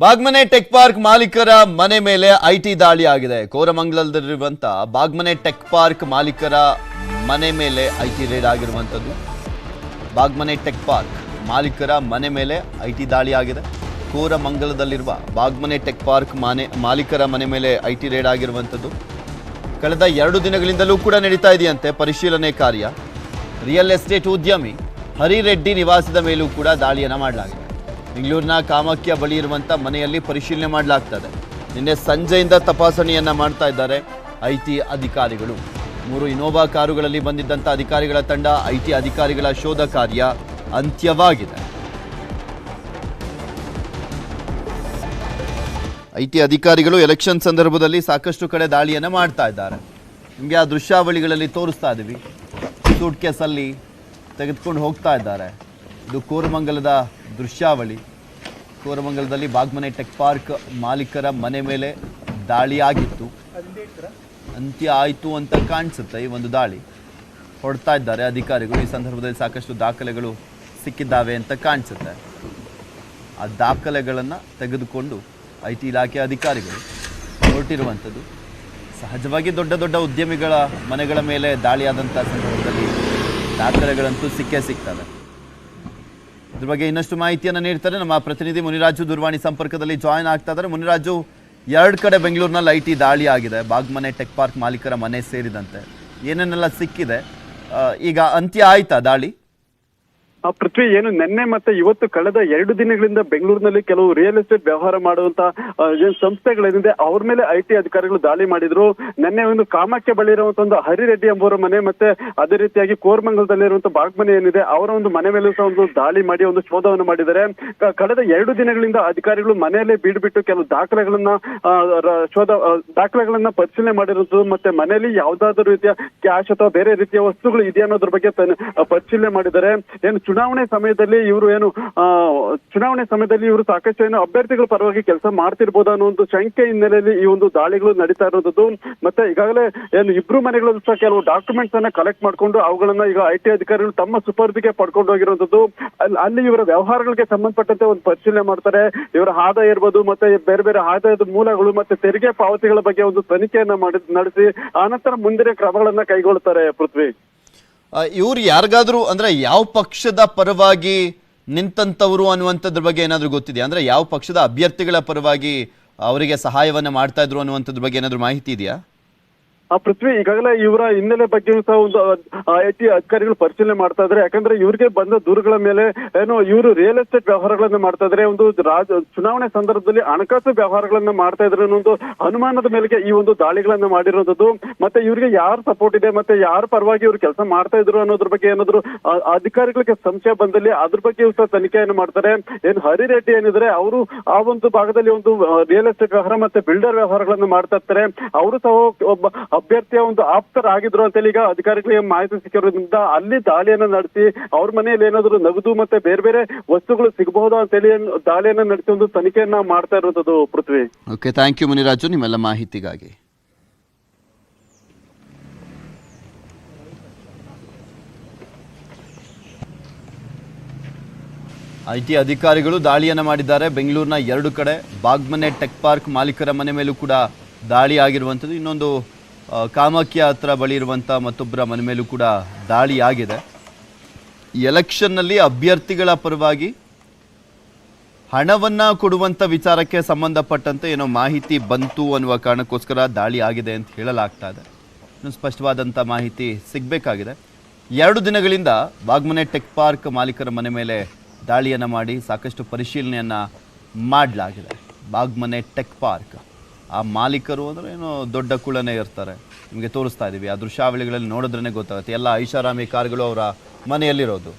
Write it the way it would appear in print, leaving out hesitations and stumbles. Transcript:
Bagmane tech park ಮಾಲೀಕರ ಮನೆ ಮೇಲೆ ಐಟಿ ದಾಳಿ ಆಗಿದೆ. ಕೋರಮಂಗಲದಲ್ಲಿರುವಂತ ಬಾಗ್ಮನೆ ಟೆಕ್ ಪಾರ್ಕ್ ಮಾಲೀಕರ ಮನೆ ಮೇಲೆ ಐಟಿ ರೇಡ್ ಆಗಿರುವಂತದ್ದು. ಬಾಗ್ಮನೆ ಟೆಕ್ ಪಾರ್ಕ್ ಮಾಲೀಕರ ಮನೆ ಮೇಲೆ ಐಟಿ ದಾಳಿ ಆಗಿದೆ. ಕೋರಮಂಗಲದಲ್ಲಿರುವ ಬಾಗ್ಮನೆ ಟೆಕ್ ಪಾರ್ಕ್ ಮಾಲೀಕರ ಮನೆ ಮೇಲೆ ಐಟಿ ರೇಡ್ ಆಗಿರುವಂತದ್ದು. ಕಳೆದ 2 ದಿನಗಳಿಂದಲೂ ಕೂಡ ನಡೀತಾ ಇದೆಯಂತೆ ಪರಿಶೀಲನೆ ಕಾರ್ಯ. ರಿಯಲ್ ಎಸ್ಟೇಟ್ ಉದ್ಯಮಿ ಹರಿರೆಡ್ಡಿ ನಿವಾಸದ ಮೇಲೂ ಕೂಡ ದಾಳಿಯನ್ನು ಮಾಡಲಾಗಿದೆ. ಬೆಂಗಳೂರಿನ ಕಾಮಾಖ್ಯ ಬಳಿ ಇರುವಂಥ ಮನೆಯಲ್ಲಿ ಪರಿಶೀಲನೆ ಮಾಡಲಾಗ್ತದೆ. ನಿನ್ನೆ ಸಂಜೆಯಿಂದ ತಪಾಸಣೆಯನ್ನು ಮಾಡ್ತಾ ಇದ್ದಾರೆ ಐಟಿ ಅಧಿಕಾರಿಗಳು. 3 ಇನೋವಾ ಕಾರುಗಳಲ್ಲಿ ಬಂದಿದ್ದಂಥ ಅಧಿಕಾರಿಗಳ ತಂಡ ಐಟಿ ಅಧಿಕಾರಿಗಳ ಶೋಧ ಕಾರ್ಯ ಅಂತ್ಯವಾಗಿದೆ. ಐಟಿ ಅಧಿಕಾರಿಗಳು ಎಲೆಕ್ಷನ್ ಸಂದರ್ಭದಲ್ಲಿ ಸಾಕಷ್ಟು ಕಡೆ ದಾಳಿಯನ್ನು ಮಾಡ್ತಾ ಇದ್ದಾರೆ. ನಿಮಗೆ ಆ ದೃಶ್ಯಾವಳಿಗಳಲ್ಲಿ ತೋರಿಸ್ತಾ ಇದ್ದೀವಿ. ಸೂಟ್ ಕೇಸಲ್ಲಿ ತೆಗೆದುಕೊಂಡು ಹೋಗ್ತಾ ಇದ್ದಾರೆ. ಇದು ಕೋರಮಂಗಲದ ದೃಶ್ಯಾವಳಿ. ಕೋರಮಂಗಲದಲ್ಲಿ ಬಾಗ್ಮನೆ ಟೆಕ್ ಪಾರ್ಕ್ ಮಾಲೀಕರ ಮನೆ ಮೇಲೆ ದಾಳಿ ಆಗಿತ್ತು. ಅಂತ್ಯ ಆಯಿತು ಅಂತ ಕಾಣಿಸುತ್ತೆ. ಈ ಒಂದು ದಾಳಿ ಹೊಡ್ತಾ ಇದ್ದಾರೆ ಅಧಿಕಾರಿಗಳು. ಈ ಸಂದರ್ಭದಲ್ಲಿ ಸಾಕಷ್ಟು ದಾಖಲೆಗಳು ಸಿಕ್ಕಿದ್ದಾವೆ ಅಂತ ಕಾಣಿಸುತ್ತೆ. ಆ ದಾಖಲೆಗಳನ್ನು ತೆಗೆದುಕೊಂಡು ಐಟಿ ಇಲಾಖೆ ಅಧಿಕಾರಿಗಳು ಹೊರಟಿರುವಂಥದ್ದು. ಸಹಜವಾಗಿ ದೊಡ್ಡ ದೊಡ್ಡ ಉದ್ಯಮಿಗಳ ಮನೆಗಳ ಮೇಲೆ ದಾಳಿಯಾದಂಥ ಸಂದರ್ಭದಲ್ಲಿ ದಾಖಲೆಗಳಂತೂ ಸಿಗ್ತವೆ. ಇದ್ರ ಬಗ್ಗೆ ಇನ್ನಷ್ಟು ಮಾಹಿತಿಯನ್ನು ನೀಡ್ತಾರೆ ನಮ್ಮ ಪ್ರತಿನಿಧಿ ಮುನಿರಾಜು. ದೂರವಾಣಿ ಸಂಪರ್ಕದಲ್ಲಿ ಜಾಯಿನ್ ಆಗ್ತಾ ಇದ್ದಾರೆ. ಮುನಿರಾಜು, 2 ಕಡೆ ಬೆಂಗಳೂರಿನಲ್ಲಿ ಐಟಿ ದಾಳಿ ಆಗಿದೆ, ಬಾಗ್ಮನೆ ಟೆಕ್ ಪಾರ್ಕ್ ಮಾಲೀಕರ ಮನೆ ಸೇರಿದಂತೆ. ಏನೇನೆಲ್ಲ ಸಿಕ್ಕಿದೆ? ಈಗ ಅಂತ್ಯ ಆಯ್ತಾ ದಾಳಿ? ಪೃಥ್ವಿ, ಏನು ನಿನ್ನೆ ಮತ್ತೆ ಇವತ್ತು ಕಳೆದ 2 ದಿನಗಳಿಂದ ಬೆಂಗಳೂರಿನಲ್ಲಿ ಕೆಲವು ರಿಯಲ್ ಎಸ್ಟೇಟ್ ವ್ಯವಹಾರ ಮಾಡುವಂತ ಏನ್ ಸಂಸ್ಥೆಗಳೇನಿದೆ ಅವ್ರ ಮೇಲೆ ಐಟಿ ಅಧಿಕಾರಿಗಳು ದಾಳಿ ಮಾಡಿದ್ರು. ನಿನ್ನೆ ಒಂದು ಕಾಮಾಖ್ಯ ಬಳಿ ಇರುವಂತ ಒಂದು ಹರಿರೆಡ್ಡಿ ಎಂಬುವರ ಮನೆ ಮತ್ತೆ ಅದೇ ರೀತಿಯಾಗಿ ಕೋರಮಂಗಲದಲ್ಲಿರುವಂತ ಬಾಗ್ಮನೆ ಏನಿದೆ ಅವರ ಒಂದು ಮನೆ ಮೇಲೂ ಸಹ ಒಂದು ದಾಳಿ ಮಾಡಿ ಒಂದು ಶೋಧವನ್ನು ಮಾಡಿದ್ದಾರೆ. ಕಳೆದ 2 ದಿನಗಳಿಂದ ಅಧಿಕಾರಿಗಳು ಮನೆಯಲ್ಲೇ ಬೀಡ್ಬಿಟ್ಟು ಕೆಲವು ದಾಖಲೆಗಳನ್ನ ಪರಿಶೀಲನೆ ಮಾಡಿರುವಂತದ್ದು. ಮತ್ತೆ ಮನೆಯಲ್ಲಿ ಯಾವ್ದಾದ್ರು ರೀತಿಯ ಕ್ಯಾಶ್ ಅಥವಾ ಬೇರೆ ರೀತಿಯ ವಸ್ತುಗಳು ಇದೆಯಾ ಅನ್ನೋದ್ರ ಬಗ್ಗೆ ಪರಿಶೀಲನೆ ಮಾಡಿದ್ದಾರೆ. ಏನು ಚುನಾವಣೆ ಸಮಯದಲ್ಲಿ ಇವರು ಸಾಕಷ್ಟು ಏನು ಅಭ್ಯರ್ಥಿಗಳ ಪರವಾಗಿ ಕೆಲಸ ಮಾಡ್ತಿರ್ಬೋದು ಅನ್ನೋ ಒಂದು ಶಂಕೆ ಹಿನ್ನೆಲೆಯಲ್ಲಿ ಈ ಒಂದು ದಾಳಿಗಳು ನಡೀತಾ ಇರೋದು. ಮತ್ತೆ ಈಗಾಗಲೇ ಏನು 2 ಮನೆಗಳಲ್ಲೂ ಸಹ ಕೆಲವು ಡಾಕ್ಯುಮೆಂಟ್ಸ್ ಅನ್ನ ಕಲೆಕ್ಟ್ ಮಾಡ್ಕೊಂಡು ಅವುಗಳನ್ನ ಈಗ ಐಟಿ ಅಧಿಕಾರಿಗಳು ತಮ್ಮ ಸುಪರ್ದಿಗೆ ಪಡ್ಕೊಂಡು ಹೋಗಿರುವಂತದ್ದು. ಅಲ್ಲಿ ಇವರ ವ್ಯವಹಾರಗಳಿಗೆ ಸಂಬಂಧಪಟ್ಟಂತೆ ಒಂದು ಪರಿಶೀಲನೆ ಮಾಡ್ತಾರೆ. ಇವರ ಆದಾಯ ಇರ್ಬೋದು, ಮತ್ತೆ ಬೇರೆ ಬೇರೆ ಆದಾಯದ ಮೂಲಗಳು ಮತ್ತೆ ತೆರಿಗೆ ಪಾವತಿಗಳ ಬಗ್ಗೆ ಒಂದು ತನಿಖೆಯನ್ನ ನಡೆಸಿ ಆನಂತರ ಮುಂದಿನ ಕ್ರಮಗಳನ್ನ ಕೈಗೊಳ್ಳುತ್ತಾರೆ. ಪೃಥ್ವಿ, ಇವ್ರು ಯಾರಿಗಾದ್ರೂ ಅಂದ್ರೆ ಯಾವ ಪಕ್ಷದ ಪರವಾಗಿ ನಿಂತಂತವ್ರು ಅನ್ನುವಂಥದ್ರ ಬಗ್ಗೆ ಏನಾದ್ರು ಗೊತ್ತಿದೆಯಾ? ಅಂದ್ರೆ ಯಾವ ಪಕ್ಷದ ಅಭ್ಯರ್ಥಿಗಳ ಪರವಾಗಿ ಅವರಿಗೆ ಸಹಾಯವನ್ನ ಮಾಡ್ತಾ ಇದ್ರು ಅನ್ನುವಂಥದ್ರ ಬಗ್ಗೆ ಏನಾದ್ರು ಮಾಹಿತಿ ಇದೆಯಾ? ಪೃಥ್ವಿ, ಈಗಾಗಲೇ ಇವರ ಹಿನ್ನೆಲೆ ಬಗ್ಗೆ ಸಹ ಒಂದು ಐಟಿ ಅಧಿಕಾರಿಗಳು ಪರಿಶೀಲನೆ ಮಾಡ್ತಾ ಇದ್ದಾರೆ. ಯಾಕಂದ್ರೆ ಇವ್ರಿಗೆ ಬಂದ ದೂರುಗಳ ಮೇಲೆ ಏನು ಇವರು ರಿಯಲ್ ಎಸ್ಟೇಟ್ ವ್ಯವಹಾರಗಳನ್ನ ಮಾಡ್ತಾ ಇದ್ದಾರೆ, ಒಂದು ಚುನಾವಣೆ ಸಂದರ್ಭದಲ್ಲಿ ಹಣಕಾಸು ವ್ಯವಹಾರಗಳನ್ನ ಮಾಡ್ತಾ ಇದ್ರೆ ಅನ್ನೋ ಒಂದು ಅನುಮಾನದ ಮೇಲೆಗೆ ಈ ಒಂದು ದಾಳಿಗಳನ್ನ ಮಾಡಿರೋದು. ಮತ್ತೆ ಇವರಿಗೆ ಯಾರು ಸಪೋರ್ಟ್ ಇದೆ ಮತ್ತೆ ಯಾರ ಪರವಾಗಿ ಇವರು ಕೆಲಸ ಮಾಡ್ತಾ ಇದ್ರು ಅನ್ನೋದ್ರ ಬಗ್ಗೆ ಏನಾದ್ರು ಅಧಿಕಾರಿಗಳಿಗೆ ಸಂಶಯ ಬಂದಲ್ಲಿ ಅದ್ರ ಬಗ್ಗೆ ಸಹ ತನಿಖೆಯನ್ನು ಮಾಡ್ತಾರೆ. ಏನು ಹರಿರೆಡ್ಡಿ ಏನಿದ್ರೆ ಅವರು ಆ ಒಂದು ಭಾಗದಲ್ಲಿ ಒಂದು ರಿಯಲ್ ಎಸ್ಟೇಟ್ ವ್ಯವಹಾರ ಮತ್ತೆ ಬಿಲ್ಡರ್ ವ್ಯವಹಾರಗಳನ್ನ ಮಾಡ್ತಾ ಇರ್ತಾರೆ. ಅವರು ಸಹ ಒಬ್ಬ ಅಭ್ಯರ್ಥಿಯ ಒಂದು ಆಪ್ತರಾಗಿದ್ರು ಅಂತೇಳಿ ಈಗ ಅಧಿಕಾರಿಗಳಿಗೆ ಮಾಹಿತಿ ಸಿಕ್ಕಿರೋದ್ರಿಂದ ಅಲ್ಲಿ ದಾಳಿಯನ್ನ ನಡೆಸಿ ಅವ್ರ ಮನೆಯಲ್ಲಿ ಏನಾದ್ರು ನಗದು ಮತ್ತೆ ಬೇರೆ ಬೇರೆ ವಸ್ತುಗಳು ಸಿಗಬಹುದಾ ಅಂತೇಳಿ ದಾಳಿಯನ್ನ ನಡೆಸಿ ಒಂದು ತನಿಖೆಯನ್ನ ಮಾಡ್ತಾ ಇರೋದು. ಪೃಥ್ವಿ, ಓಕೆ, ಥ್ಯಾಂಕ್ ಯು ಮುನಿರಾಜು ನಿಮ್ಮೆಲ್ಲ ಮಾಹಿತಿಗಾಗಿ. ಐಟಿ ಅಧಿಕಾರಿಗಳು ದಾಳಿಯನ್ನ ಮಾಡಿದ್ದಾರೆ ಬೆಂಗಳೂರಿನ 2 ಕಡೆ. ಬಾಗ್ಮನೆ ಟೆಕ್ ಪಾರ್ಕ್ ಮಾಲೀಕರ ಮನೆ ಮೇಲೂ ಕೂಡ ದಾಳಿ ಆಗಿರುವಂಥದ್ದು. ಇನ್ನೊಂದು ಕಾಮಾಖ್ಯ ಹತ್ರ ಬಳಿ ಇರುವಂಥ ಮತ್ತೊಬ್ಬರ ಮನೆ ಮೇಲೂ ಕೂಡ ದಾಳಿ ಆಗಿದೆ. ಎಲೆಕ್ಷನ್ನಲ್ಲಿ ಅಭ್ಯರ್ಥಿಗಳ ಪರವಾಗಿ ಹಣವನ್ನು ಕೊಡುವಂಥ ವಿಚಾರಕ್ಕೆ ಸಂಬಂಧಪಟ್ಟಂತೆ ಏನೋ ಮಾಹಿತಿ ಬಂತು ಅನ್ನುವ ಕಾರಣಕ್ಕೋಸ್ಕರ ದಾಳಿ ಆಗಿದೆ ಅಂತ ಹೇಳಲಾಗ್ತಾ ಇದೆ. ಇನ್ನು ಸ್ಪಷ್ಟವಾದಂಥ ಮಾಹಿತಿ ಸಿಗಬೇಕಾಗಿದೆ. 2 ದಿನಗಳಿಂದ ಬಾಗ್ಮನೆ ಟೆಕ್ ಪಾರ್ಕ್ ಮಾಲೀಕರ ಮನೆ ಮೇಲೆ ದಾಳಿಯನ್ನು ಮಾಡಿ ಸಾಕಷ್ಟು ಪರಿಶೀಲನೆಯನ್ನು ಮಾಡಲಾಗಿದೆ. ಬಾಗ್ಮನೆ ಟೆಕ್ ಪಾರ್ಕ್ ಆ ಮಾಲೀಕರು ಅಂದರೆ ಏನೋ ದೊಡ್ಡ ಕುಳನೇ ಇರ್ತಾರೆ. ನಿಮಗೆ ತೋರಿಸ್ತಾ ಇದ್ದೀವಿ. ಆ ದೃಶ್ಯಾವಳಿಗಳಲ್ಲಿ ನೋಡಿದ್ರೇ ಗೊತ್ತಾಗುತ್ತೆ. ಎಲ್ಲ ಐಷಾರಾಮಿ ಕಾರುಗಳು ಅವರ ಮನೆಯಲ್ಲಿರೋದು.